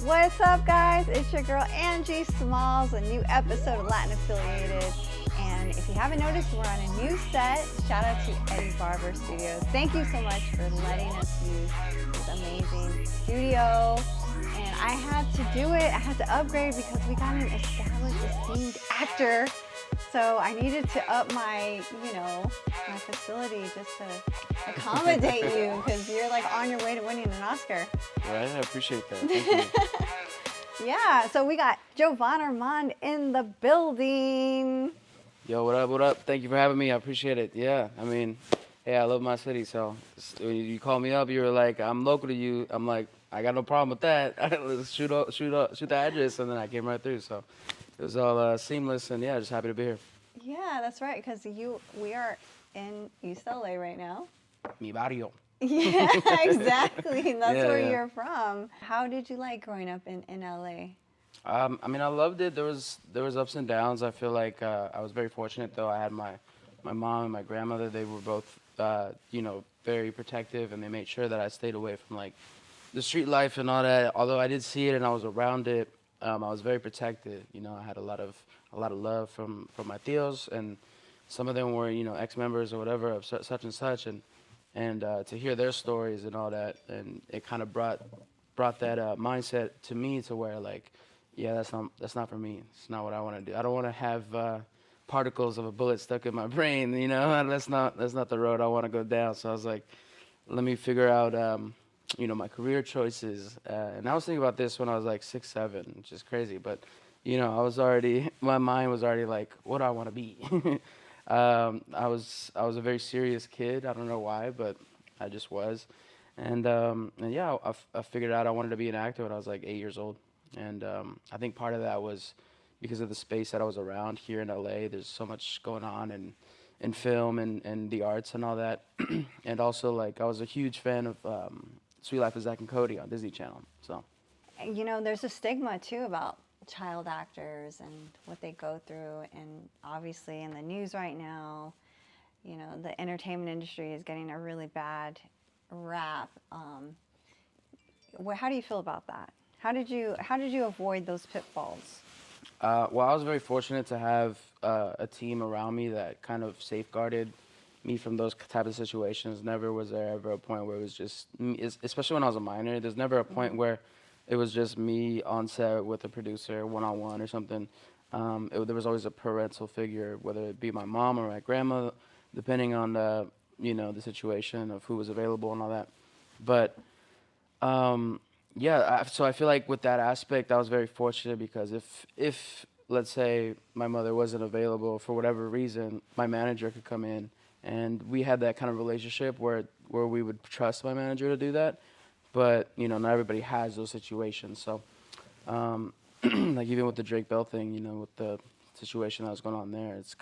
What's up, guys? It's your girl Angie Smalls, a new episode of Latin Affiliated. And if you haven't noticed, we're on a new set. Shout out to Eddie Barber Studios. Thank you so much for letting us use this amazing studio. And I had to do it. I had to upgrade because we got an established, esteemed actor. So I needed to up my facility just to accommodate you because you're like on your way to winning an Oscar. Right, I appreciate that. Thank you. Yeah, so we got Jovan Armand in the building. Yo, what up, what up? Thank you for having me. I appreciate it. Yeah, I mean, hey, I love my city, so when you called me up, you were like, I'm local to you. I'm like, I got no problem with that. Let's shoot the address, and then I came right through, so it was all seamless, and yeah, just happy to be here. Yeah, that's right, because we are in East LA right now. Mi barrio. Yeah, exactly. That's Yeah, where yeah. you're from. How did you like growing up in LA? I mean, I loved it. There was ups and downs. I feel like I was very fortunate, though. I had my mom and my grandmother. They were both, very protective, and they made sure that I stayed away from like the street life and all that. Although I did see it and I was around it, I was very protected. You know, I had a lot of love from my tios, and some of them were ex-members or whatever of such and such, and to hear their stories and all that, and it kind of brought that mindset to me to where like, yeah, that's not for me. It's not what I want to do. I don't want to have particles of a bullet stuck in my brain. That's not the road I want to go down. So I was like, let me figure out my career choices. And I was thinking about this when I was like 6, 7, which is crazy. But my mind was already like, what do I want to be? I was a very serious kid. I don't know why, but I just was. And yeah, I figured out I wanted to be an actor when I was like 8 years old. And I think part of that was because of the space that I was around here in LA. There's so much going on in film and the arts and all that. And also, like, I was a huge fan of Sweet Life of Zack and Cody on Disney Channel. So, There's a stigma too about child actors and what they go through, and obviously in the news right now, the entertainment industry is getting a really bad rap. How do you feel about that? How did you avoid those pitfalls? well, I was very fortunate to have a team around me that kind of safeguarded me from those type of situations. Never was there ever a point where it was just me, especially when I was a minor. There's never a point where it was just me on set with a producer, one-on-one or something. There was always a parental figure, whether it be my mom or my grandma, depending on the situation of who was available and all that. But yeah, so I feel like with that aspect, I was very fortunate because if let's say my mother wasn't available for whatever reason, my manager could come in, and we had that kind of relationship where we would trust my manager to do that. But not everybody has those situations. So, like even with the Drake Bell thing, with the situation that was going on there, it's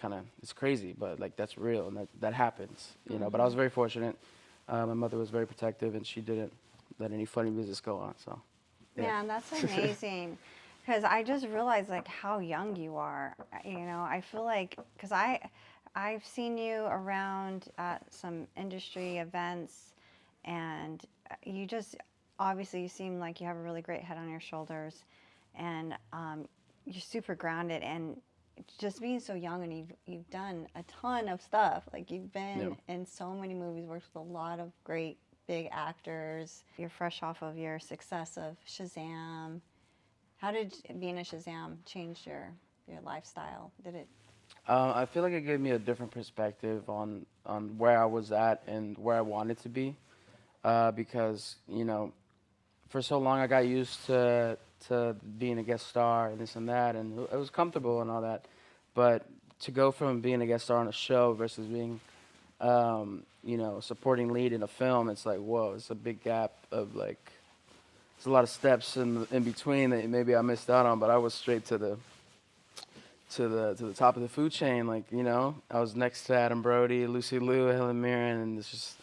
crazy, but like that's real and that happens. But I was very fortunate. My mother was very protective, and she didn't let any funny business go on. So, yeah. Man, that's amazing. Because I just realized like how young you are. I feel like because I've seen you around at some industry events, and you just obviously you seem like you have a really great head on your shoulders, and you're super grounded. And just being so young, and you've done a ton of stuff. Like you've been in so many movies, worked with a lot of great big actors. You're fresh off of your success of Shazam. How did being a Shazam change your lifestyle? Did it? I feel like it gave me a different perspective on where I was at and where I wanted to be, because for so long I got used to being a guest star and this and that, and it was comfortable and all that. But to go from being a guest star on a show versus being supporting lead in a film, it's like, whoa, it's a big gap of like, there's a lot of steps in between that maybe I missed out on, but I was straight to the top of the food chain. Like, I was next to Adam Brody, Lucy Liu, Helen Mirren, and it's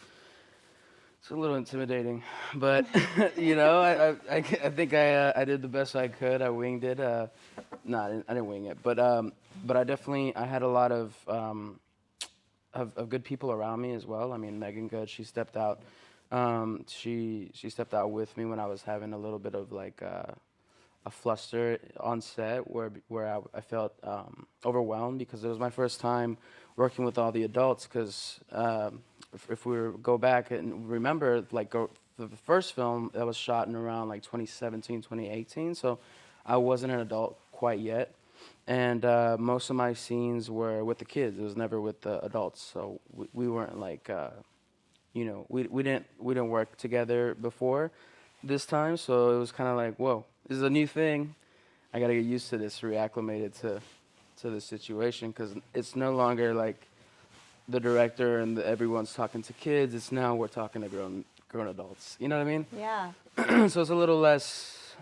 a little intimidating. But, I think I did the best I could. I winged it. I didn't wing it, but I had a lot of good people around me as well. I mean, Meagan Good, she stepped out. She stepped out with me when I was having a little bit of like a fluster on set where I felt overwhelmed because it was my first time working with all the adults. Because if we go back and remember, like the first film that was shot in around like 2017, 2018, so I wasn't an adult quite yet. And most of my scenes were with the kids. It was never with the adults. So we weren't like we didn't work together before this time, so it was kind of like, whoa, this is a new thing. I got to get used to this, reacclimated to the situation, because it's no longer like the director and everyone's talking to kids. It's now we're talking to grown adults. You know what I mean? Yeah. So it's a little less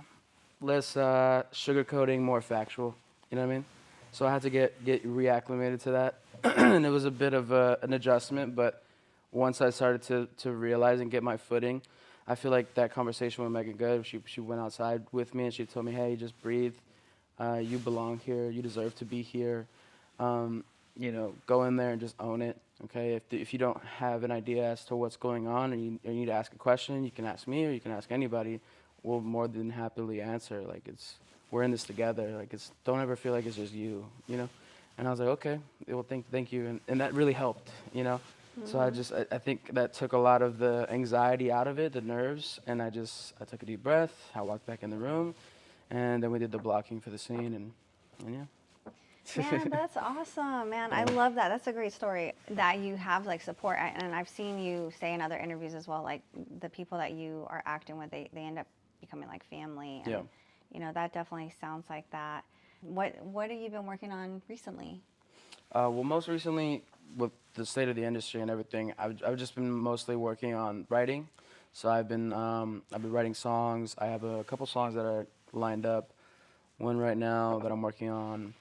sugarcoating, more factual. You know what I mean? So I had to get reacclimated to that, and it was a bit of an adjustment. But once I started to realize and get my footing, I feel like that conversation with Meagan good. She went outside with me and she told me, hey, just breathe. You belong here. You deserve to be here. Go in there and just own it. Okay. If you don't have an idea as to what's going on and you need to ask a question, you can ask me or you can ask anybody. We'll more than happily answer. Like we're in this together. Like don't ever feel like it's just you. You know. And I was like, okay, well, thank you, and that really helped. You know. So I think that took a lot of the anxiety out of it, the nerves, and I took a deep breath. I walked back in the room, and then we did the blocking for the scene, and yeah. Man, that's awesome, man. I love that. That's a great story that you have like support. And I've seen you say in other interviews as well, like the people that you are acting with, they end up becoming like family. And, Yeah. that definitely sounds like that. What have you been working on recently? Well, most recently, with the state of the industry and everything, I've just been mostly working on writing. So I've been writing songs. I have a couple songs that are lined up. One right now that I'm working on,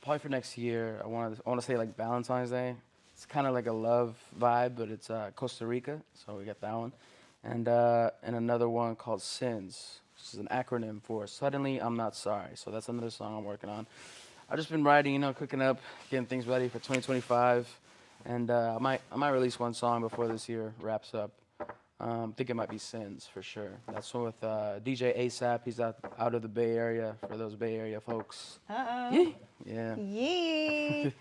probably for next year. I want to say like Valentine's Day. It's kind of like a love vibe, but it's Costa Rica, so we got that one, and another one called Sins, which is an acronym for Suddenly I'm Not Sorry. So that's another song I'm working on. I've just been writing, cooking up, getting things ready for 2025, and I might release one song before this year wraps up. I think it might be Sins for sure. That's one with DJ ASAP. He's out of the Bay Area for those Bay Area folks. Uh-oh. Yeah. Yee.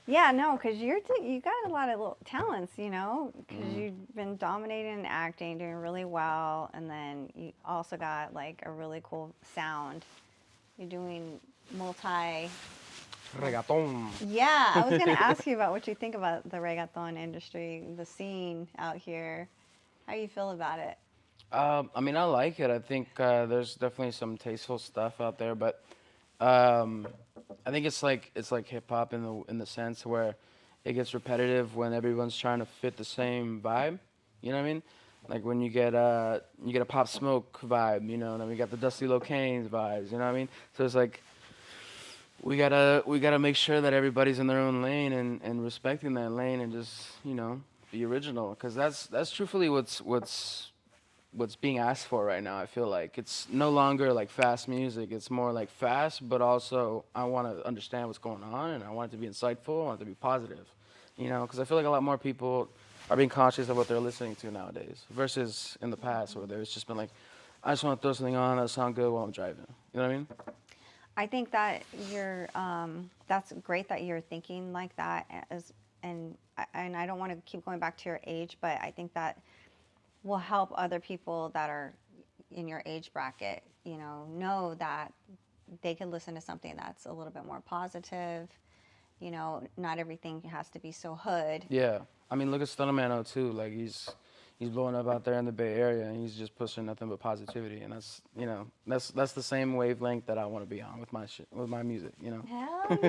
Yeah, no, because you got a lot of little talents, because you've been dominating in acting, doing really well, and then you also got like a really cool sound. You're doing multi. Reggaeton. Yeah, I was going to ask you about what you think about the reggaeton industry, the scene out here. How you feel about it? I mean, I like it. I think there's definitely some tasteful stuff out there, but um, I think it's like hip hop in the sense where it gets repetitive when everyone's trying to fit the same vibe. You know what I mean? Like when you get a Pop Smoke vibe, and then we got the Dusty Locane's vibes. You know what I mean? So it's like we gotta make sure that everybody's in their own lane and respecting that lane and just be original, because that's truthfully what's being asked for right now. I feel like it's no longer like fast music. It's more like fast, but also I want to understand what's going on, and I want it to be insightful. I want it to be positive, because I feel like a lot more people are being conscious of what they're listening to nowadays versus in the past where there's just been like, I just want to throw something on that sound good while I'm driving. You know what I mean? I think that that's great that you're thinking like that, and I don't want to keep going back to your age, but I think that will help other people that are in your age bracket, know that they can listen to something that's a little bit more positive. Not everything has to be so hood. Yeah. I mean, look at Stunnerman too. Like he's blowing up out there in the Bay Area, and he's just pushing nothing but positivity. And that's the same wavelength that I want to be on with with my music. Hell yeah!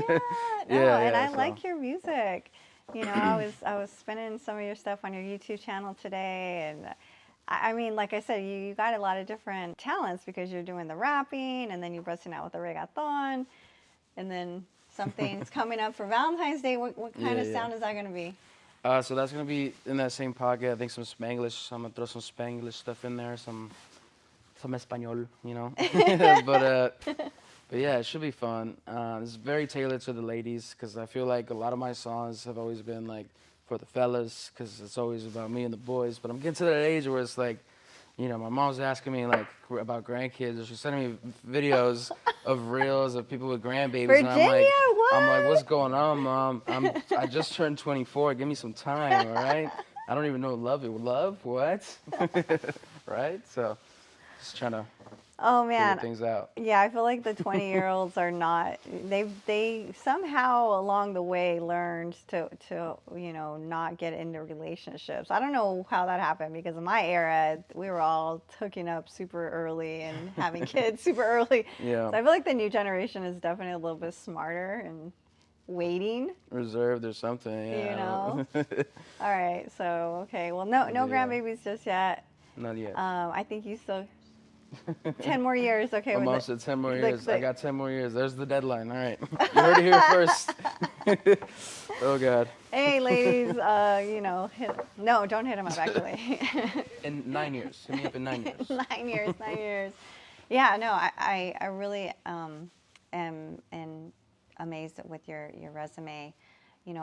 No, Yeah, and yeah. I So like your music. I was spinning some of your stuff on your YouTube channel today, and I mean, like I said, you got a lot of different talents because you're doing the rapping, and then you're busting out with the reggaeton, and then something's coming up for Valentine's Day. What kind yeah, of yeah. sound is that gonna be? So that's gonna be in that same pocket. I think some Spanglish. I'm gonna throw some Spanglish stuff in there. Some español. But but yeah, it should be fun. It's very tailored to the ladies because I feel like a lot of my songs have always been like for the fellas because it's always about me and the boys. But I'm getting to that age where it's like, My mom's asking me like about grandkids, or she's sending me videos of reels of people with grandbabies, and Virginia, I'm like, what's what? going on, mom? I just turned 24. Give me some time, all right? I don't even know what love is. Love what? Right? So just trying to Oh figure man, things out. yeah, I feel like the 20-year-olds are not, they somehow along the way learned to not get into relationships. I don't know how that happened because in my era, we were all hooking up super early and having kids super early. Yeah, So I feel like the new generation is definitely a little bit smarter and waiting, reserved or something. you Yeah, I know. don't know. All right, so okay, well, no But yeah, grandbabies just yet. not yet. I think you still 10 more years, okay, My with mom said 10 more the, years. I the got 10 more years. There's the deadline. All right. You heard it here first. Oh, God. Hey, ladies, no, don't hit him up, actually. In 9 years. Hit me up in 9 years. 9 years, 9 years. Yeah, no, I really am amazed with your resume,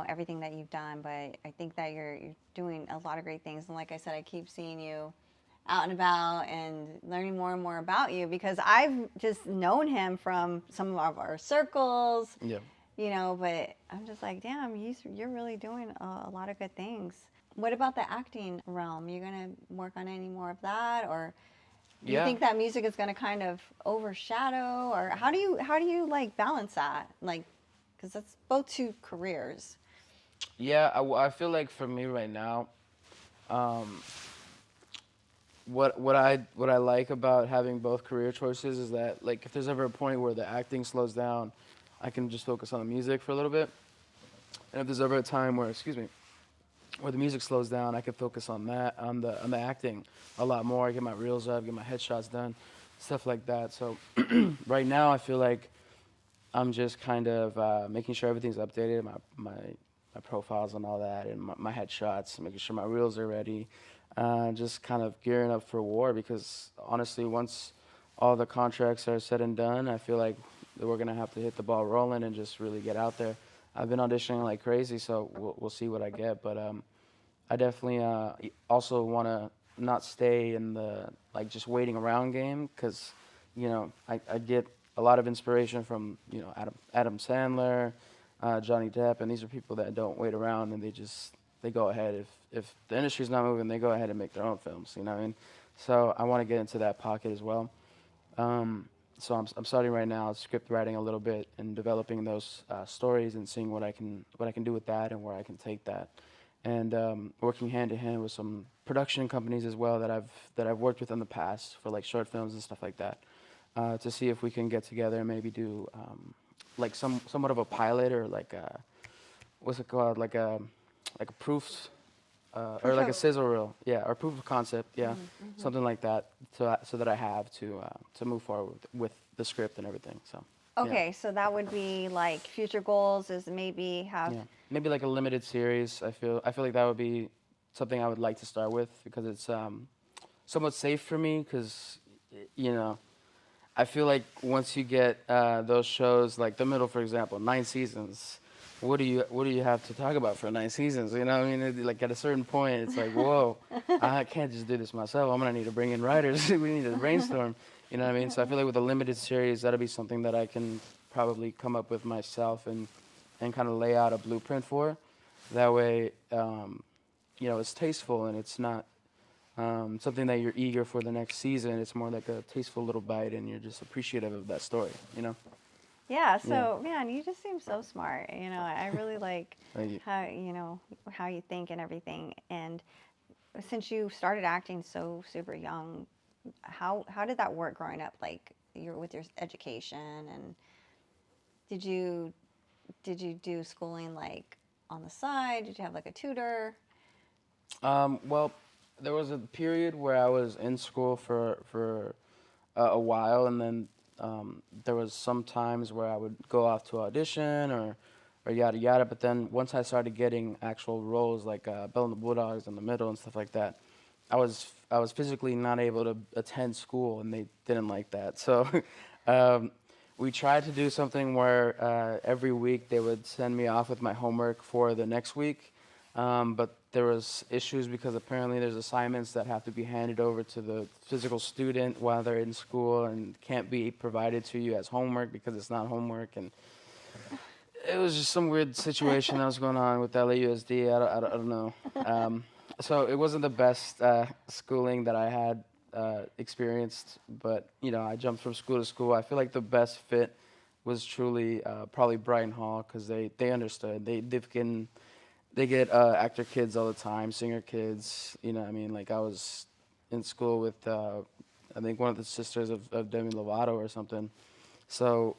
everything that you've done. But I think that you're doing a lot of great things. And like I said, I keep seeing you out and about and learning more and more about you because I've just known him from some of our circles, Yeah. but I'm just like, damn, you're really doing a lot of good things. What about the acting realm? You gonna work on any more of that, or do you Yeah. think that music is gonna kind of overshadow, or how do you like balance that, like, because that's both two careers. Yeah. I feel like for me right now, um, what I like about having both career choices is that like if there's ever a point where the acting slows down, I can just focus on the music for a little bit. And if there's ever a time where, excuse me, where the music slows down, I can focus on that, on the acting a lot more. I get my reels up, get my headshots done, stuff like that. So right now, I feel like I'm just kind of making sure everything's updated, my profiles and all that, and my headshots, making sure my reels are ready, just kind of gearing up for war. Because honestly, once all the contracts are said and done, I feel like that we're gonna have to hit the ball rolling and just really get out there. I've been auditioning like crazy, so we'll see what I get. But I definitely also want to not stay in the like just waiting around game because, I get a lot of inspiration from Adam Sandler, Johnny Depp, and these are people that don't wait around and they go ahead if the industry's not moving, they go ahead and make their own films. You know what I mean? So I want to get into that pocket as well. So I'm starting right now script writing a little bit and developing those stories and seeing what I can do with that and where I can take that, and working hand in hand with some production companies as well that I've worked with in the past for like short films and stuff like that, to see if we can get together and maybe do like somewhat of a pilot or like what's it called, like a proof or Proof like a of. sizzle reel, yeah, or proof of concept, yeah, Mm-hmm. something like that, so that I have to move forward with the script and everything. So, yeah, Okay, so that would be like future goals is maybe have. yeah, maybe like a limited series. I feel like that would be something I would like to start with because it's somewhat safe for me because you know I feel like once you get those shows like The Middle, for example, 9 seasons. What do you have to talk about for 9 seasons? You know, what I mean, like at a certain point, it's like, whoa, I can't just do this myself. I'm gonna need to bring in writers. We need to brainstorm. You know what I mean? So I feel like with a limited series, that'll be something that I can probably come up with myself and kind of lay out a blueprint for. That way, it's tasteful and it's not something that you're eager for the next season. It's more like a tasteful little bite, and you're just appreciative of that story. You know? Yeah, Yeah. so man, you just seem so smart. I really like Thank you. how you think and everything. And since you started acting so super young, how did that work growing up? Like you're with your education, and did you did you do schooling like on the side? Did you have like a tutor? Well, there was a period where I was in school for a while, and then there was some times where I would go off to audition or yada yada. But then once I started getting actual roles like Bell and the Bulldogs in the middle and stuff like that, I was physically not able to attend school, and they didn't like that. So um, we tried to do something where every week they would send me off with my homework for the next week, but there was issues because apparently there's assignments that have to be handed over to the physical student while they're in school and can't be provided to you as homework because it's not homework. And it was just some weird situation that was going on with LAUSD. I don't know. So it wasn't the best schooling that I had experienced, but I jumped from school to school. I feel like the best fit was truly probably Brighton Hall because they understood. They get actor kids all the time, singer kids. I mean, like I was in school with I think one of the sisters of Demi Lovato or something. So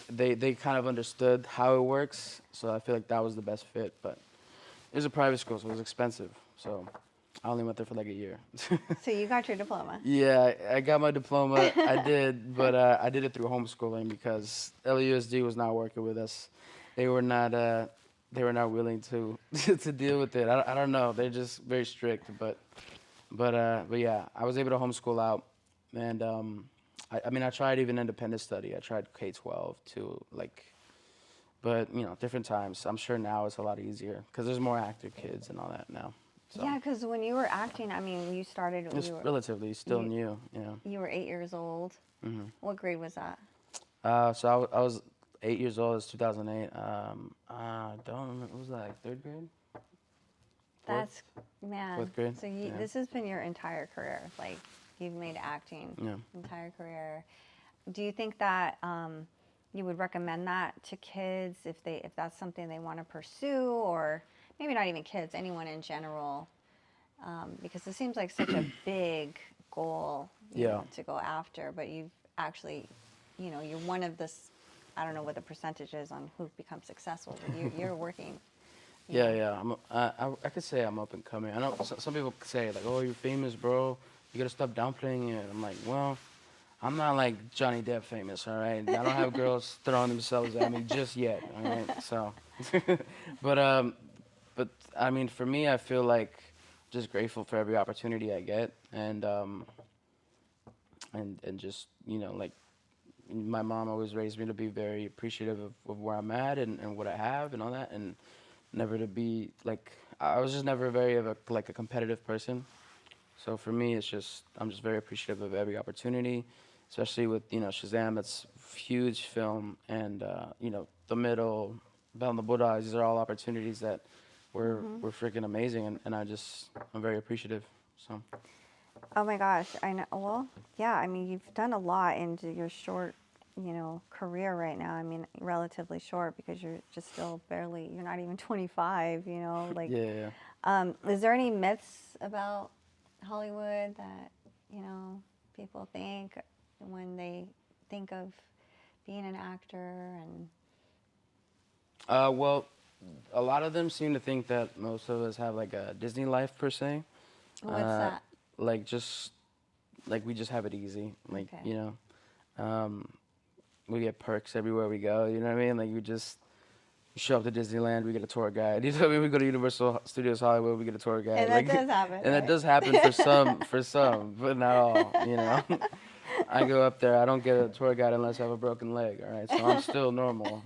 they kind of understood how it works. So I feel like that was the best fit. But it was a private school, so it was expensive. So I only went there for like a year. So you got your diploma. Yeah, I got my diploma. I did, but I did it through homeschooling because LUSD was not working with us. They were not. They were not willing to to deal with it. I don't know. They're just very strict. But yeah, I was able to homeschool out, and I mean I tried even independent study. I tried K-12 too, like, but different times. I'm sure now it's a lot easier because there's more active kids and all that now. So Yeah, because when you were acting, I mean, you started. it's relatively still new. You were 8 years old. Hmm. What grade was that? So I was 8 years old. It's 2008. I don't remember. What was that, like third grade? That's man. Fourth grade? So Yeah. this has been your entire career. Like you've made acting Yeah. entire career. Do you think that you would recommend that to kids if that's something they want to pursue, or maybe not even kids, anyone in general? Because it seems like such a big goal Yeah. to go after, but you've actually, you're one of this. I don't know what the percentage is on who becomes successful, but you're working. Yeah. I could say I'm up and coming. I know some people say like, "Oh, you're famous, bro. You gotta stop downplaying it." I'm like, well, I'm not like Johnny Depp famous, all right? I don't have girls throwing themselves at me just yet, all right? So, but but I mean, for me, I feel like just grateful for every opportunity I get, and just like my mom always raised me to be very appreciative of where I'm at and what I have and all that, and never to be like I was just never very of a competitive person. So for me, it's just I'm just very appreciative of every opportunity, especially with Shazam. That's huge film, and The Middle, Bell and the Buddha. These are all opportunities that were freaking amazing, and I'm very appreciative. So Oh my gosh, I know. Well, yeah, I mean, you've done a lot into your short, career right now. I mean, relatively short because you're just still barely, you're not even 25, like, yeah. is there any myths about Hollywood that, you know, people think when they think of being an actor and Well, a lot of them seem to think that most of us have like a Disney life per se. what's Uh, that? like just like we just have it easy. Like Okay. we get perks everywhere we go. You know what I mean? Like we show up to Disneyland, we get a tour guide. You know what I mean? We go to Universal Studios Hollywood, we get a tour guide. And that Like, does happen, and that right? does happen for some, but not all. I go up there, I don't get a tour guide unless I have a broken leg. All right, so I'm still normal.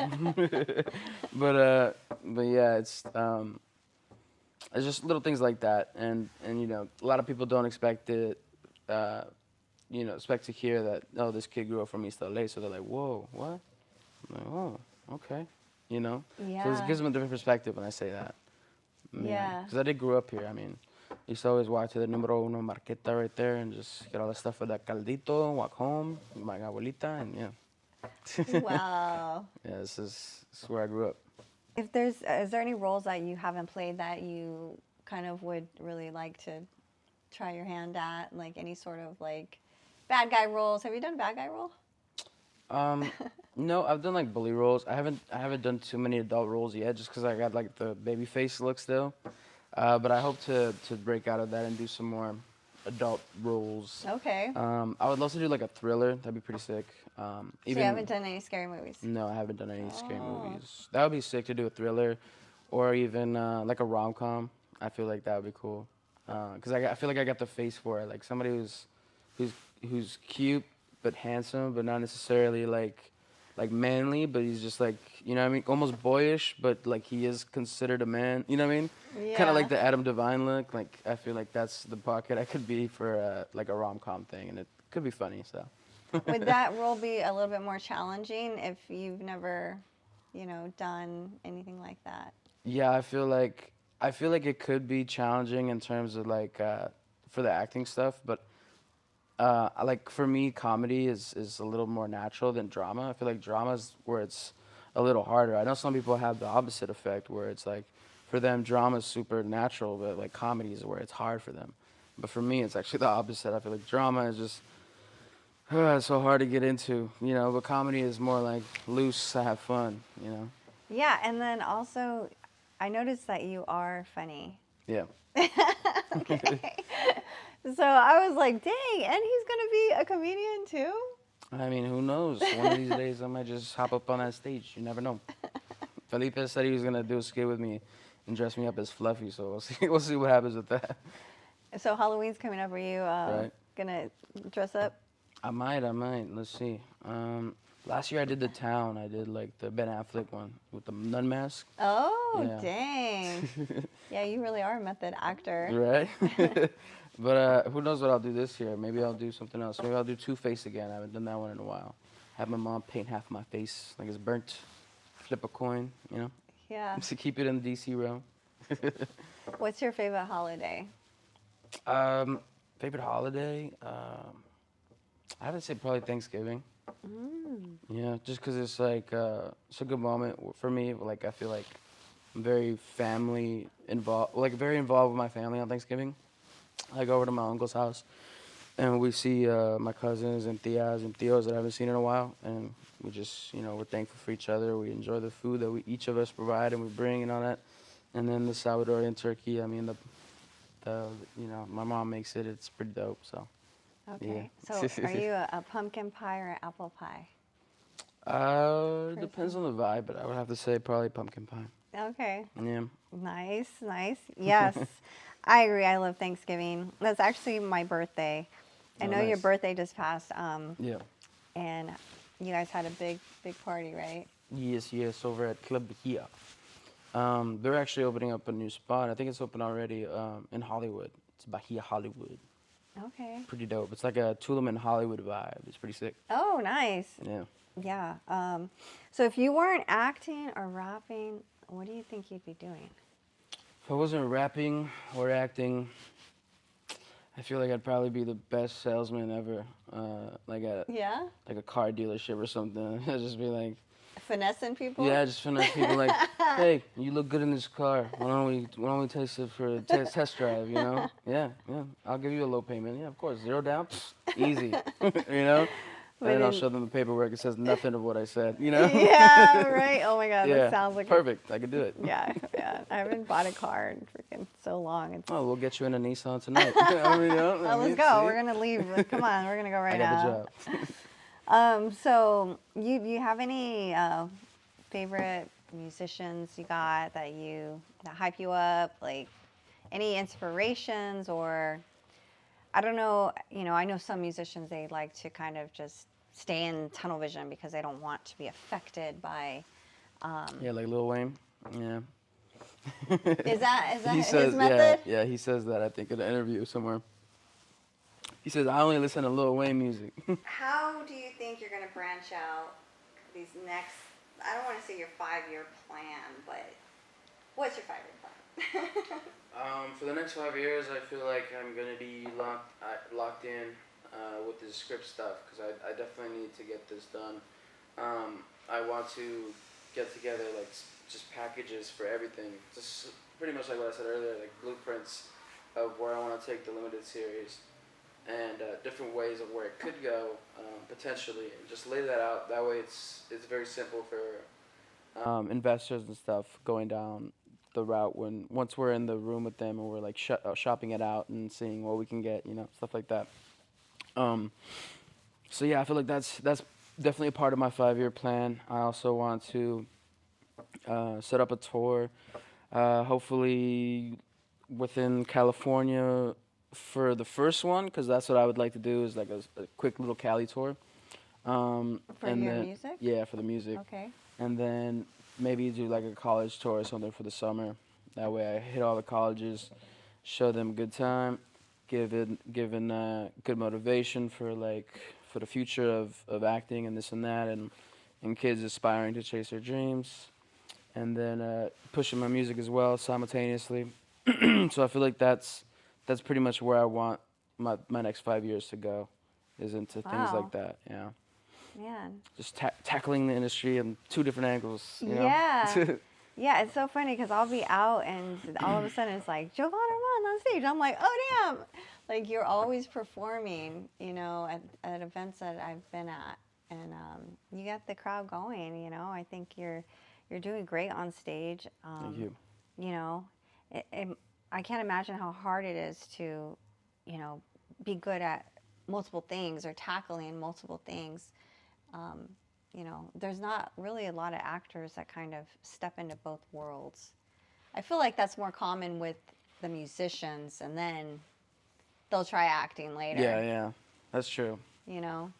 But yeah, it's just little things like that, and a lot of people don't expect it. Uh, expect to hear that, oh, this kid grew up from East LA, so they're like, whoa, what? I'm like, oh, okay, So it Yeah. gives them a different perspective when I say that. Yeah. Because I did grow up here. I mean, I used to always walk to the numero uno marqueta right there and just get all the stuff for that caldito, walk home, with my abuelita, and yeah. Wow. Yeah, this is where I grew up. If is there any roles that you haven't played that you kind of would really like to try your hand at? Like any sort of like bad guy roles? Have you done bad guy role? Um, no, I've done like bully roles. I haven't done too many adult roles yet, just because I got like the baby face look still. But I hope to break out of that and do some more adult roles. Okay. I would love to do like a thriller. That'd be pretty sick. So Even you haven't done any scary movies? no, I haven't done any scary Oh. movies. That would be sick to do a thriller, or even like a rom com. I feel like that would be cool. Cause I feel like I got the face for it. Like somebody who's cute but handsome, but not necessarily like like manly, but he's just like, you know what I mean, almost boyish, but like he is considered a man. You know what I mean? Kind of Yeah. like the Adam Devine look. Like I feel like that's the pocket I could be for like a rom-com thing, and it could be funny. So. Would that role be a little bit more challenging if you've never, done anything like that? Yeah, I feel like it could be challenging in terms of like for the acting stuff, but like for me, comedy is a little more natural than drama. I feel like drama is where it's a little harder. I know some people have the opposite effect where it's like for them drama is super natural, but like comedy is where it's hard for them. But for me, it's actually the opposite. I feel like drama is just it's so hard to get into, but comedy is more like loose to have fun. Yeah, and then also, I noticed that you are funny. Yeah. Okay. So I was like, dang, and he's going to be a comedian too? I mean, who knows? One of these days, I might just hop up on that stage. You never know. Felipe said he was gonna do a skit with me and dress me up as Fluffy, so we'll see. We'll see what happens with that. So Halloween's coming up. Are you Right? going to dress up? I might. Let's see. Last year I did the town. I did like the Ben Affleck one with the nun mask. Oh, Yeah. dang. Yeah, you really are a method actor. Right? But who knows what I'll do this year? Maybe I'll do something else. Maybe I'll do Two-Face again. I haven't done that one in a while. Have my mom paint half my face like it's burnt. Flip a coin. Yeah. To keep it in the DC realm. What's your favorite holiday? Favorite holiday? I would say probably Thanksgiving. Yeah, just 'cause it's like it's a good moment for me. Like I feel like I'm very family involved, like very involved with my family on Thanksgiving. I go over to my uncle's house, and we see my cousins and tias and tios that I haven't seen in a while, and we just we're thankful for each other. We enjoy the food that we each of us provide and we bring and all that, and then the Salvadorian turkey. I mean the my mom makes it. It's pretty dope. So. Okay. Yeah. So are you a pumpkin pie or an apple pie? Depends on the vibe, but I would have to say probably pumpkin pie. Okay. Yeah. Nice, nice. Yes, I agree. I love Thanksgiving. That's actually my birthday. I Oh, know your nice. birthday just passed, Yeah. and you guys had a big party, right? Yes, over at Club Bahia. They're actually opening up a new spot. I think it's open already in Hollywood. It's Bahia Hollywood. Okay. Pretty dope. It's like a Tulum in Hollywood vibe. It's pretty sick. Oh, nice. Yeah. Yeah. So if you weren't acting or rapping, what do you think you'd be doing? If I wasn't rapping or acting, I feel like I'd probably be the best salesman ever. Like at Yeah. like a car dealership or something. I'd just be like, Finessing people? yeah, just finesse people like, hey, you look good in this car. Why don't we taste it for a test drive? Yeah. I'll give you a low payment. Yeah, of course. 0 down, easy. And But then I'll in- show them the paperwork. It says nothing of what I said. Yeah, right. Oh my God, Yeah. that sounds like Perfect. I could do it. Yeah. I haven't bought a car in freaking so long. It's Oh, we'll get you in a Nissan tonight. I let's mean, go. see? We're gonna leave. Come on, we're gonna go right I got now. the job. So you have any favorite musicians you got that hype you up? Like any inspirations or I don't know. I know some musicians they like to kind of just stay in tunnel vision because they don't want to be affected by. Yeah, like Lil Wayne. Yeah. Is that He his says, method? yeah, he says that I think in an interview somewhere. He says I only listen to Lil Wayne music. How do you think you're going to branch out these next, I don't want to say your 5-year plan, but what's your 5-year plan? For the next 5 years, I feel like I'm gonna be locked in with the script stuff because I definitely need to get this done. I want to get together like just packages for everything, just pretty much like what I said earlier, like blueprints of where I want to take the limited series and different ways of where it could go potentially, and just lay that out. That way, it's very simple for investors and stuff going down the route once we're in the room with them and we're like shopping it out and seeing what we can get, stuff like that. So yeah, I feel like that's definitely a part of my 5-year plan. I also want to set up a tour, hopefully within California for the first one, because that's what I would like to do is like a quick little Cali tour. For and your then music? yeah, for the music, Okay. and then maybe do like a college tour or something for the summer. That way, I hit all the colleges, show them a good time, given good motivation for for the future of acting and this and that, and kids aspiring to chase their dreams, and then pushing my music as well simultaneously. So I feel like that's pretty much where I want my next 5 years to go, is into things like Wow. that. Yeah, Man. just tackling the industry in two different angles. You know. Yeah. Yeah, it's so funny because I'll be out and all of a sudden it's like Jovan Armand on stage. I'm like, oh damn! Like you're always performing, at events that I've been at, and you got the crowd going. I think you're doing great on stage. Thank you. You know, I can't imagine how hard it is to, you know, be good at multiple things or tackling multiple things. Um, there's not really a lot of actors that kind of step into both worlds. I feel like that's more common with the musicians, and then they'll try acting Yeah, later. yeah, that's true. You know?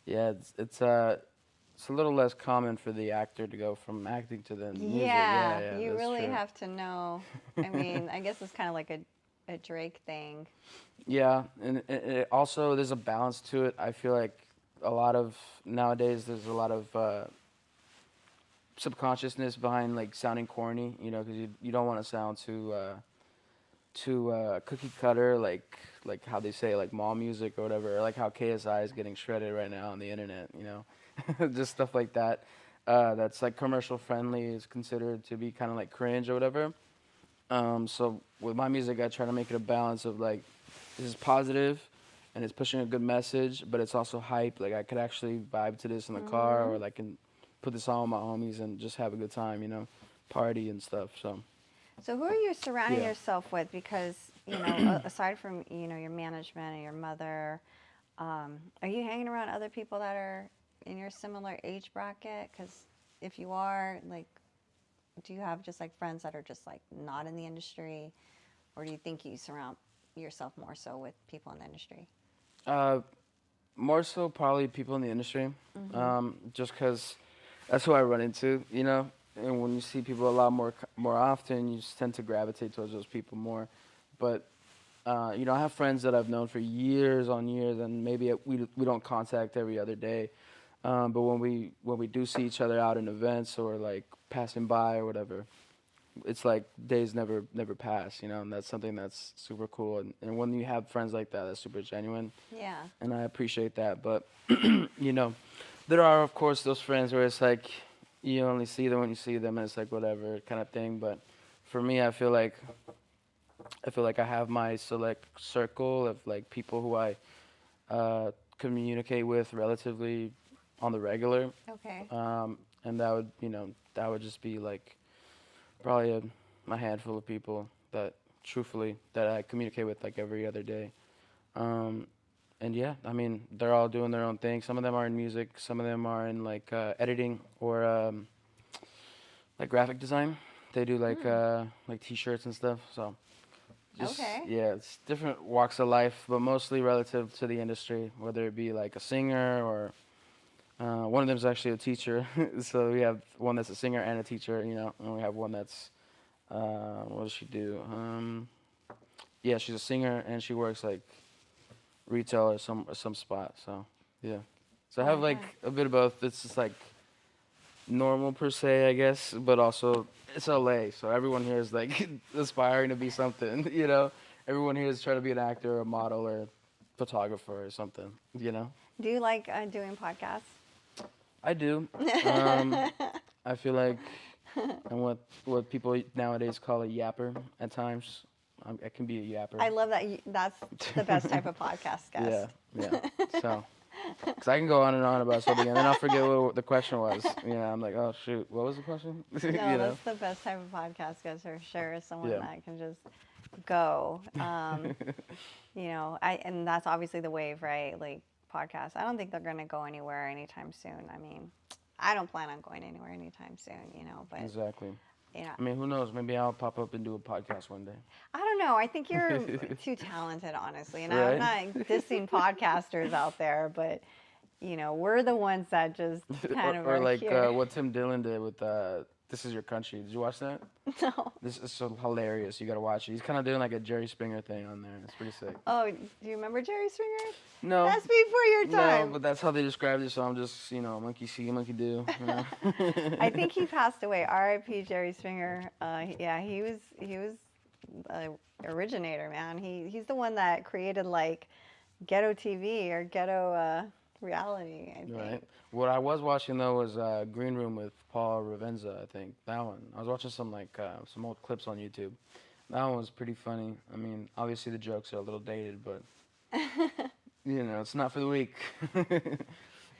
Yeah, it's a little less common for the actor to go from acting to the music. Yeah, Yeah, yeah, you that's really true. have to know. I mean, I guess it's kind of like a Drake thing. Yeah, and it also there's a balance to it. I feel like a lot of nowadays there's a lot of subconsciousness behind like sounding corny, because you don't want to sound too cookie cutter, like how they say like mall music or whatever, or like how KSI is getting shredded right now on the internet, just stuff like that. That's like commercial friendly is considered to be kind of like cringe or whatever. So with my music, I try to make it a balance of like this is positive, and it's pushing a good message, but it's also hype. Like I could actually vibe to this in the car, or Hmm. like can put this on with my homies and just have a good time, party and stuff. So So who are you surrounding yeah. yourself with? Because, aside from, your management and your mother, are you hanging around other people that are in your similar age bracket? Because if you are, like, do you have just like friends that are just like not in the industry? Or do you think you surround yourself more so with people in the industry? Uh, More so probably people in the industry, Mm-hmm. just because that's who I run into, And when you see people a lot more often, you just tend to gravitate towards those people more. But I have friends that I've known for years on years, and maybe we don't contact every other day. But when we do see each other out in events or like passing by or whatever, it's like days never pass, and that's something that's super cool. And when you have friends like that, that's super genuine, Yeah. and I appreciate that. But you know, there are of course those friends where it's like you only see them when you see them, and it's like whatever kind of thing. But for me, I feel like I have my select circle of like people who I communicate with relatively on the regular, Okay. and that would just be like probably a handful of people that truthfully that I communicate with like every other day. Um, and yeah, I mean they're all doing their own thing. Some of them are in music, some of them are in like editing or like graphic design. They do Hmm. like t-shirts and stuff. So just Okay. yeah, it's different walks of life, but mostly relative to the industry, whether it be like a singer or one of them is actually a teacher. So we have one that's a singer and a teacher, and we have one that's what does she do? Yeah, she's a singer and she works like retail or some spot. So yeah, so I Oh have my like God. a bit of both. It's just like normal per se, I guess, but also it's LA, so everyone here is like aspiring to be something. Everyone here is trying to be an actor, or a model, or photographer, or something. Do you like doing podcasts? I do. Um, I feel like I'm what people nowadays call a yapper at times. I can be a yapper. I love that. That's the best type of podcast guest. Yeah, yeah. So, because I can go on and on about something, and then I'll forget what the question was. I'm like, oh shoot, what was the question? No, that's the best type of podcast guest for sure. Is someone Yeah. that can just go. And that's obviously the wave, right? Like podcasts. I don't think they're going to go anywhere anytime soon. I mean, I don't plan on going anywhere anytime soon. But Exactly. you know, I mean, who knows? Maybe I'll pop up and do a podcast one I don't know. I think you're day. too talented, honestly. And I'm Right? not dissing podcasters out there, but we're the ones that just kind of or are like here. what Tim Dillon did with "This Is Your Country." Did you watch that? No. This is so hilarious. You gotta watch it. He's kind of doing like a Jerry Springer thing on there. It's pretty sick. Oh, do you remember Jerry Springer? No, That's before your no, time. but that's how they described it. So I'm just, monkey see, monkey do. I think he passed away. R.I.P. Jerry Springer. Yeah, he was the originator, man. He's the one that created like ghetto TV or ghetto reality, I think. Right. What I was watching though was Green Room with Paul Ravenza. I think that one. I was watching some old clips on YouTube. That one was pretty funny. I mean, obviously the jokes are a little dated, but it's not for the weak.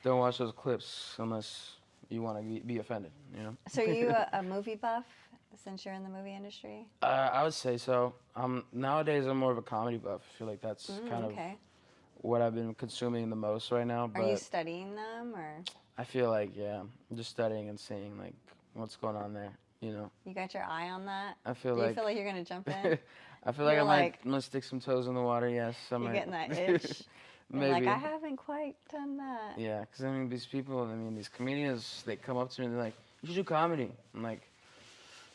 Don't watch those clips unless you want to be offended. So are you a movie buff since you're in the movie industry? I would say so. Nowadays I'm more of a comedy buff. I feel like that's kind of Okay. what I've been consuming the most right now. Are you But studying them or I feel like, yeah, I'm just studying and seeing like what's going on there. you got your eye on that? I feel Do like you feel like you're gonna jump in? I feel like You're I might like- I'm gonna stick some toes in the water. Yes, I You're might. getting that itch. You're Maybe. like, I haven't quite done that. Yeah, because I mean, these comedians, they come up to me and they're like, "You should do comedy." I'm like,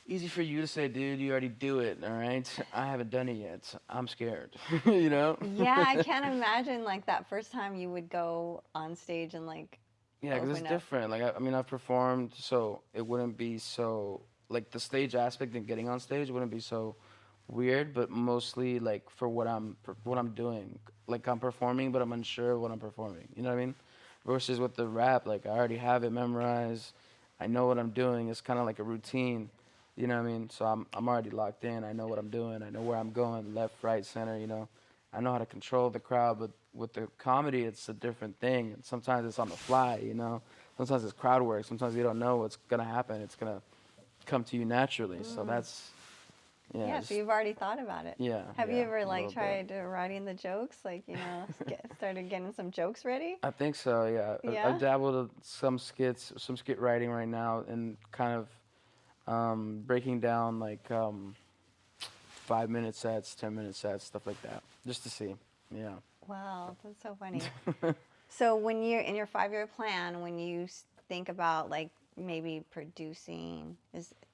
"Easy for you to say, dude. You already do it, all right? I haven't done it yet. I'm scared." Yeah, I can't imagine like that first time you would go on stage and like Yeah, because it's open up. different. Like, I mean, I've performed, so it wouldn't be so, like, the stage aspect and getting on stage wouldn't be so weird, but mostly, like, for what I'm doing. Like, I'm performing, but I'm unsure of what I'm performing. You know what I mean? Versus with the rap, like, I already have it memorized. I know what I'm doing. It's kind of like a routine. You know what I mean? So I'm already locked in. I know what I'm doing. I know where I'm going, left, right, center. I know how to control the crowd, but with the comedy, it's a different thing. And sometimes it's on the fly. Sometimes it's crowd work. Sometimes you don't know what's gonna happen. It's gonna come to you naturally. So that's, Yeah, so you've already thought about it. yeah. Have you yeah, ever a like little bit. tried writing the jokes? Like, started getting some jokes ready? I think so. Yeah. Yeah? I've dabbled in some skit writing right now, and kind of breaking down like 5-minute sets, 10-minute sets, stuff like that, just to see. Yeah. Wow, that's so funny. So when you're in your 5-year plan, when you think about like maybe producing,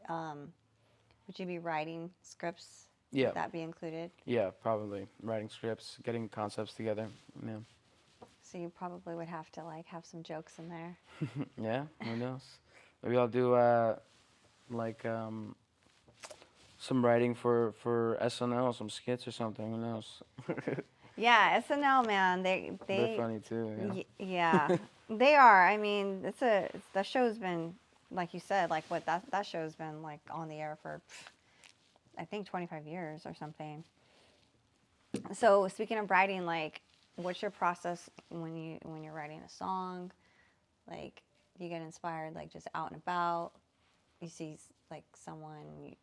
would you be writing scripts? Yeah. Would that be included? Yeah, probably writing scripts, getting concepts together. Yeah. So you probably would have to like have some jokes in there. Yeah. Who knows? Maybe I'll do like some writing for SNL, some skits or something. Who knows? Yeah, SNL, man, They're they funny too. Yeah. yeah, they are. I mean, that show's been, like you said, like what that show's been like on the air for, I think 25 years or something. So speaking of writing, like, what's your process when you're writing a song? Like, you get inspired like just out and about. You see like someone.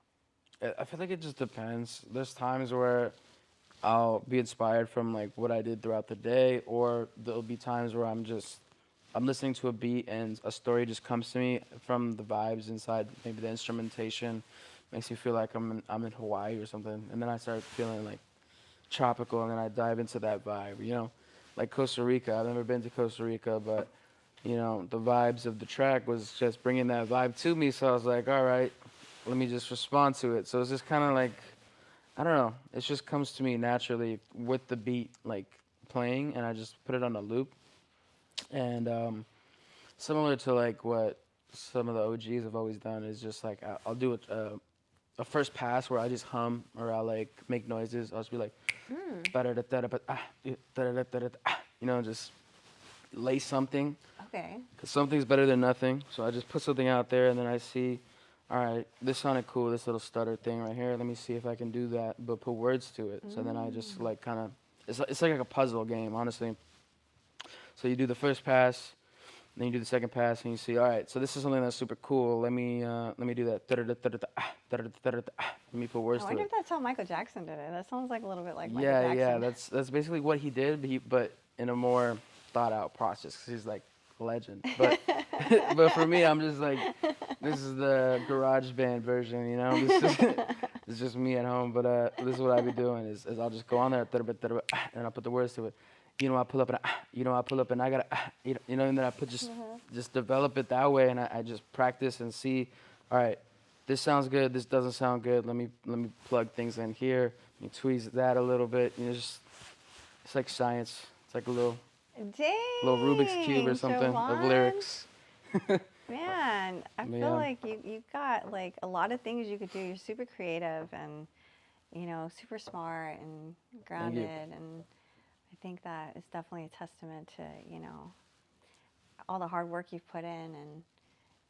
I feel like it just depends. There's times where I'll be inspired from like what I did throughout the day, or there'll be times where I'm listening to a beat and a story just comes to me from the vibes inside, maybe the instrumentation makes me feel like I'm in Hawaii or something, and then I start feeling like tropical, and then I dive into that vibe. Like Costa Rica. I've never been to Costa Rica, but the vibes of the track was just bringing that vibe to me, so I was like, all right, let me just respond to it. So it's just kind of like, I don't know. It just comes to me naturally with the beat like playing, and I just put it on a loop. And similar to like what some of the OGs have always done is just like I'll do a first pass where I just hum or I'll like make noises. I'll just be like, just lay something. Okay. Because something's better than nothing. So I just put something out there, and then I see, all right, this sounded cool, this little stutter thing right here. Let me see if I can do that, but put words to it. So then I just like kind of, it's like a puzzle game, honestly. So you do the first pass, then you do the second pass, and you see, all right, so this is something that's super cool. Let me do that. Let me put words I to wonder it. if that's how Michael Jackson did it. That sounds like a little bit like Michael Yeah, Jackson. that's basically what he did, but in a more thought out process, because he's like a legend. But but for me, I'm just like, this is the garage band version, it's just me at home. But this is what I be doing is I'll just go on there and I'll put the words to it. I pull up and I pull up and I gotta, and then I put just develop it that way, and I just practice and see, all right, this sounds good, this doesn't sound good. Let me plug things in here. Let me tweeze that a little bit. Just it's like science. It's like a little Rubik's cube or Dang, something of Jovan. lyrics. Man, I But feel yeah, like you got like a lot of things you could do. You're super creative and super smart and thank you. grounded, and I think that is definitely a testament to all the hard work you've put in, and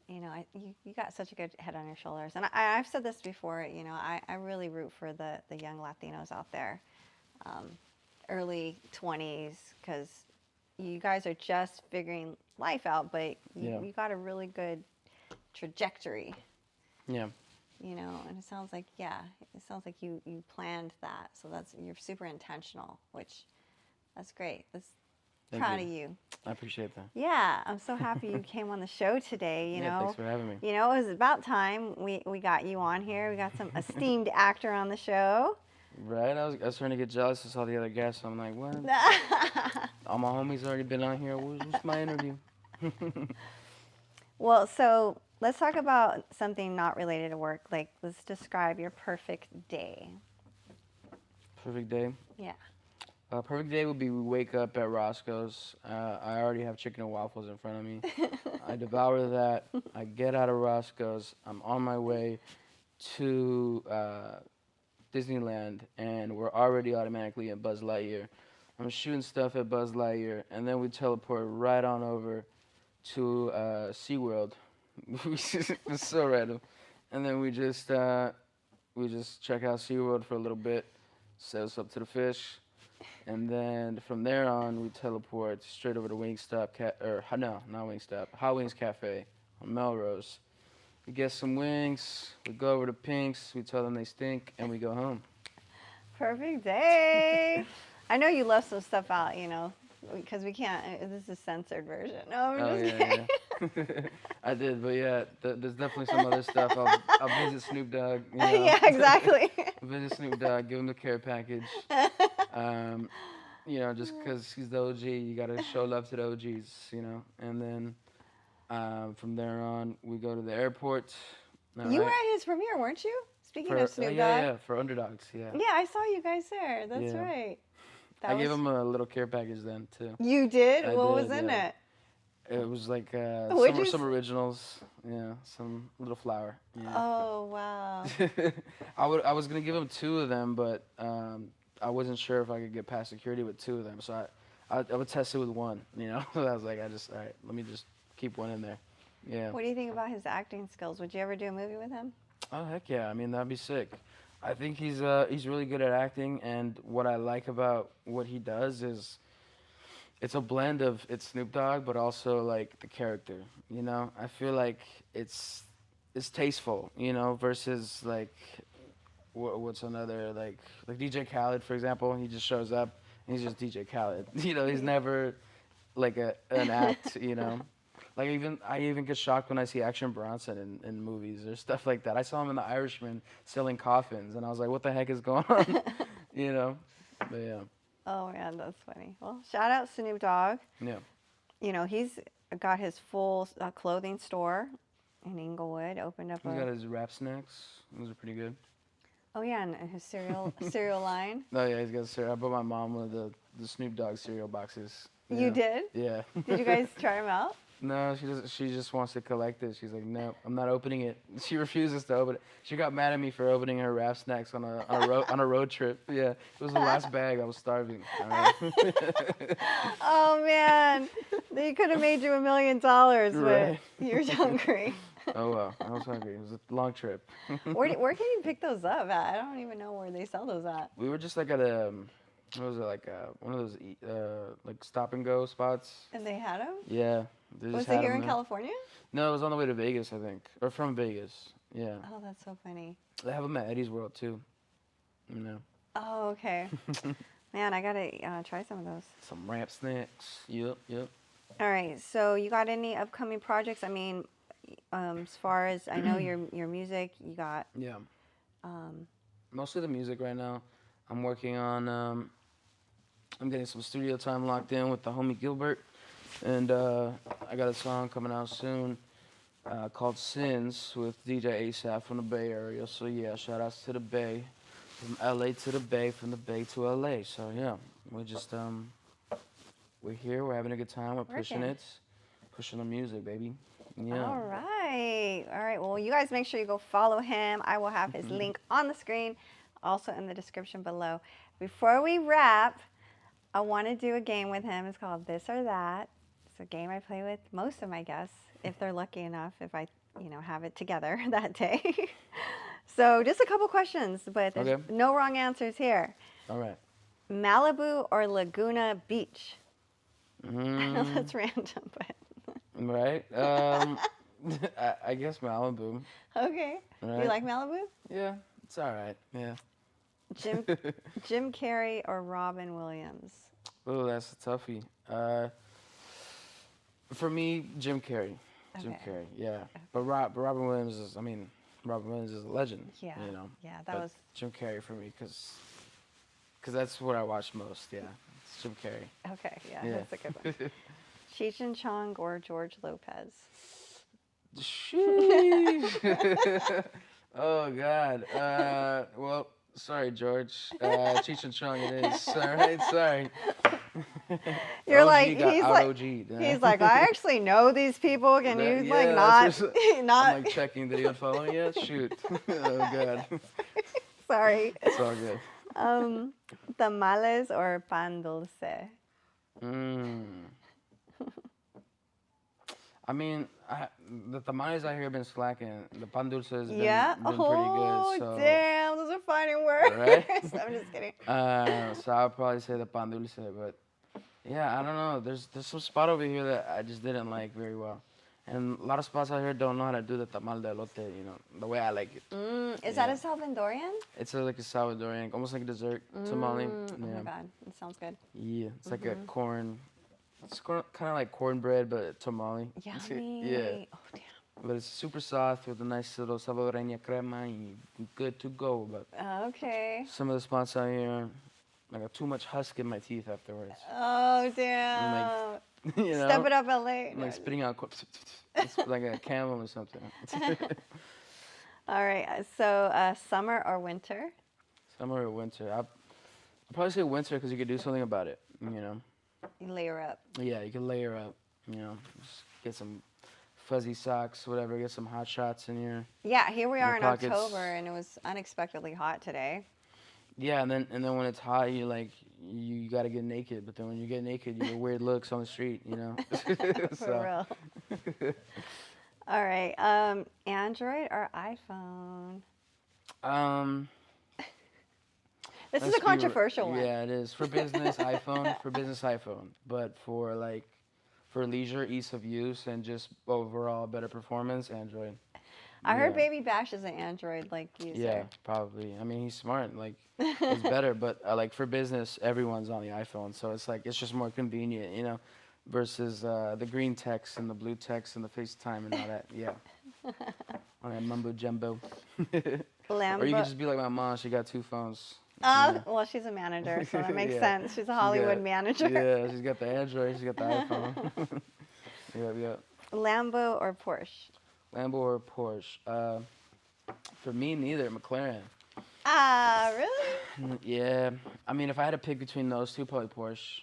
you got such a good head on your shoulders. And I've said this before, I really root for the young Latinos out there, um, early 20s, because you guys are just figuring life out, but Yeah, you got a really good trajectory, yeah. and it sounds like you planned that. So you're super intentional, which that's great. That's Thank proud you. of you. I appreciate that. Yeah, I'm so happy you came on the show today. Yeah, thanks for having me. It was about time we got you on here. We got some esteemed actor on the show. Right? I was starting to get jealous. I saw the other guests. I'm like, what? All my homies already been on here. What's my interview? Well, so let's talk about something not related to work. Like, let's describe your perfect day. Perfect day. Yeah. Perfect day would be we wake up at Roscoe's. I already have chicken and waffles in front of me. I devour that. I get out of Roscoe's. I'm on my way to Disneyland, and we're already automatically at Buzz Lightyear. I'm shooting stuff at Buzz Lightyear, and then we teleport right on over to SeaWorld. It's so random. And then we just check out SeaWorld for a little bit, set us up to the fish, and then from there on we teleport straight over to Wingstop, not Wingstop, Hot Wings Cafe on Melrose. We get some wings, we go over to Pink's, we tell them they stink, and we go home. Perfect day. I know you left some stuff out, because we can't. This is a censored version. No, I'm Oh just yeah, kidding. yeah. I did, but yeah, there's definitely some other stuff. I'll visit Snoop Dogg, Yeah, exactly. visit Snoop Dogg, give him the care package. Just because he's the OG, you gotta show love to the OGs, And then from there on, we go to the airport. All You were right. at his premiere, weren't you? Speaking For of Snoop yeah, Dogg. yeah, for underdogs, yeah. Yeah, I saw you guys there. That's Yeah. right. I That gave was. him a little care package then too. You did? I What was did, in yeah. it? It was like What'd you? some originals, yeah, some little flour. Yeah. Oh wow. I was gonna give him two of them, but I wasn't sure if I could get past security with two of them, so I would test it with one. So I was like, all right, let me just keep one in there. Yeah. What do you think about his acting skills? Would you ever do a movie with him? Oh heck yeah! I mean that'd be sick. I think he's really good at acting, and what I like about what he does is it's a blend of it's Snoop Dogg, but also like the character. I feel like it's tasteful. Versus like what's another like DJ Khaled, for example. He just shows up and he's just DJ Khaled. He's never like an act. Like I even get shocked when I see Action Bronson in movies or stuff like that. I saw him in The Irishman selling coffins, and I was like, "What the heck is going on?" But yeah. Oh man, that's funny. Well, shout out Snoop Dogg. Yeah. He's got his full clothing store in Inglewood. Opened up He's got his rap snacks. Those are pretty good. Oh yeah, and his cereal line. Oh yeah, he's got cereal. I bought my mom one of the Snoop Dogg cereal boxes. You did? Yeah. Did you guys try them out? No, she doesn't. She just wants to collect it. She's like, no, I'm not opening it. She refuses to open it. She got mad at me for opening her rap snacks on a road trip. Yeah, it was the last bag. I was starving. All right. Oh man, they could have made you $1 million, but Right. you're hungry. Oh well, I was hungry. It was a long trip. Where can you pick those up at? I don't even know where they sell those at. We were just like at a, what was it, like one of those like stop and go spots. And they had them? Yeah. They just Was had it here 'em in there. California? No, it was on the way to Vegas, I think, or from Vegas. Yeah. Oh, that's so funny. They have them at Eddie's World too. Oh, okay. Man, I gotta try some of those. Some ramp snacks. Yep. All right. So, you got any upcoming projects? I mean, as far as I know, your music, you got. Yeah. Mostly the music right now. I'm working on I'm getting some studio time locked in with the homie Gilbert, and I got a song coming out soon called Sins with DJ ASAP from the Bay Area. So yeah, shout outs to the Bay, from LA to the Bay, from the Bay to LA. So yeah, we just we're here, we're having a good time, we're pushing Working. it, pushing the music, baby. Yeah. All right. All right. Well, you guys make sure you go follow him. I will have his link on the screen, also in the description below. Before we wrap, I want to do a game with him. It's called This or That. It's a game I play with most of my guests, if they're lucky enough, if I, have it together that day. So just a couple questions, but there's Okay. no wrong answers here. All right. Malibu or Laguna Beach? I know Mm, that's random, but right. I guess Malibu. okay. Do you Right. like Malibu? Yeah, it's all right. Yeah. Jim Jim Carrey or Robin Williams? Oh, that's a toughie. For me, Jim Carrey. Jim Okay. Carrey, yeah. But Robin Williams is, I mean, Robin Williams is a legend. Yeah. You know. Yeah, that But was Jim Carrey for me, cause that's what I watch most. Yeah, it's Jim Carrey. okay. Yeah, Yeah. that's a good one. Cheech and Chong or George Lopez? Sheesh. Oh God. Well, sorry, George. Cheech and Chong it is. All right, sorry. You're OG like got he's out like OG'd, yeah. he's like I actually know these people. Can you like Yeah, not that's just- not? I'm like checking. Did he unfollow me yet? Shoot. Oh God. Sorry. It's all good. Tamales or pan dulce? Mm. I mean, the tamales I hear have been slacking. The pan dulce has been, Yeah. been Oh pretty good. So, damn, those are fighting words. Right? I'm just kidding. So I'll probably say the pan dulce, but yeah, I don't know. There's some spot over here that I just didn't like very well, and a lot of spots out here don't know how to do the tamal de elote, the way I like it. Is that Yeah. a Salvadorian? It's like a Salvadorian, almost like a dessert tamale. Oh Yeah, my god, it sounds good. yeah. It's like a corn. It's kind of like cornbread, but tamale. Yummy. Yeah, Oh damn. but it's super soft with a nice little salvadoreña crema and good to go. But Okay. some of the spots out here, I got too much husk in my teeth afterwards. Oh damn. You know? Step it up, LA. I'm like spitting out. It's like a camel or something. All right. So summer or winter? Summer or winter? I'll probably say winter because you could do something about it. You layer up. Yeah, you can layer up. Just get some fuzzy socks, whatever. Get some hot shots in your. Yeah, here we Your are in pockets. October, and it was unexpectedly hot today. Yeah, and then when it's hot, you gotta get naked. But then when you get naked, you get weird looks on the street. For real. All right. Android or iPhone? This is Let's a be controversial one. Yeah, it is. For business, iPhone. For business, iPhone. But for leisure, ease of use, and just overall better performance, Android. I heard Yeah. Baby Bash is an Android user. Yeah, probably. I mean, he's smart. Like, it's better. But like for business, everyone's on the iPhone, so it's just more convenient, versus the green text and the blue text and the FaceTime and all that. Yeah. All that mumbo jumbo. Or you could just be like my mom. She got 2 phones. Well, she's a manager, so that makes Yeah. sense. She's a Hollywood manager. Yeah, she's got the Android. She's got the iPhone. Yep. Lambo or Porsche? Lambo or Porsche? For me, neither. McLaren. Really? Yeah. I mean, if I had to pick between those two, probably Porsche.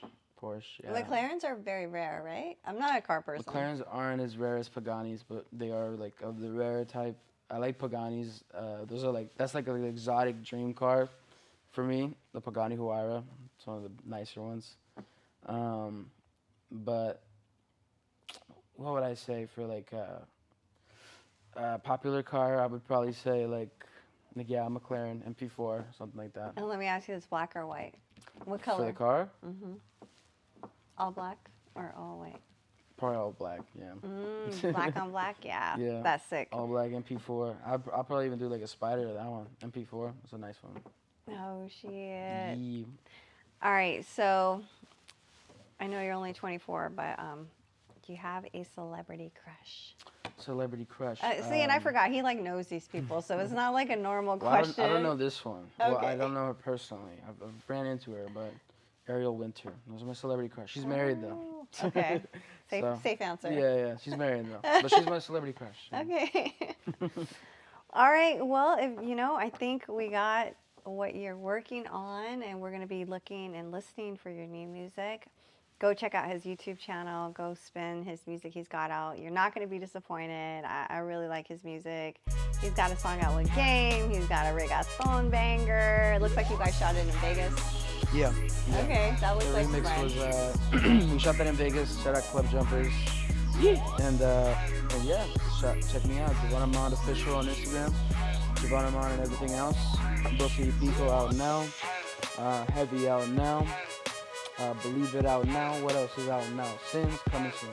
Yeah. McLarens are very rare, right? I'm not a car person. McLarens aren't as rare as Paganis, but they are like of the rare type. I like Paganis. Those are that's like an exotic dream car for me. The Pagani Huayra. It's one of the nicer ones. But what would I say for a popular car? I would probably say McLaren MP4, something like that. And let me ask you this, black or white? What color? For the car? All black or all white? Probably all black, yeah. Black on black? Yeah. Yeah. That's sick. All black MP4. I'll probably even do like a Spider to that one. MP4. It's a nice one. Oh, shit. Yeah. All right, so I know you're only 24, but do you have a celebrity crush? Celebrity crush. See, and I forgot. He knows these people, so it's not like a normal Well, question. I don't know this one. Well, I Okay. don't know her personally. I've ran into her, but Ariel Winter. Those are my celebrity crush. She's married though. Oh, okay. Safe, So, safe answer. Yeah. She's married though, but she's my celebrity crush. Okay. All right. Well, I think we got what you're working on, and we're going to be looking and listening for your new music. Go check out his YouTube channel. Go spin his music he's got out. You're not going to be disappointed. I really like his music. He's got a song out with Game. He's got a reggaeton banger. It looks like you guys shot it in Vegas. Yeah. Okay, that looks The like remix fun. was we shot that in Vegas. Shout out Club Jumpers. And yeah, check me out. Jovan Armand official on Instagram. Jovan Armand and everything else. Doce Pico out now. Heavy out now. Believe It out now. What else is out now? Sins coming soon.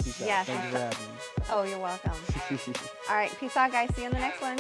Peace out. Yes, Thank you for having me. Oh, you're welcome. All right, peace out, guys. See you in the next one.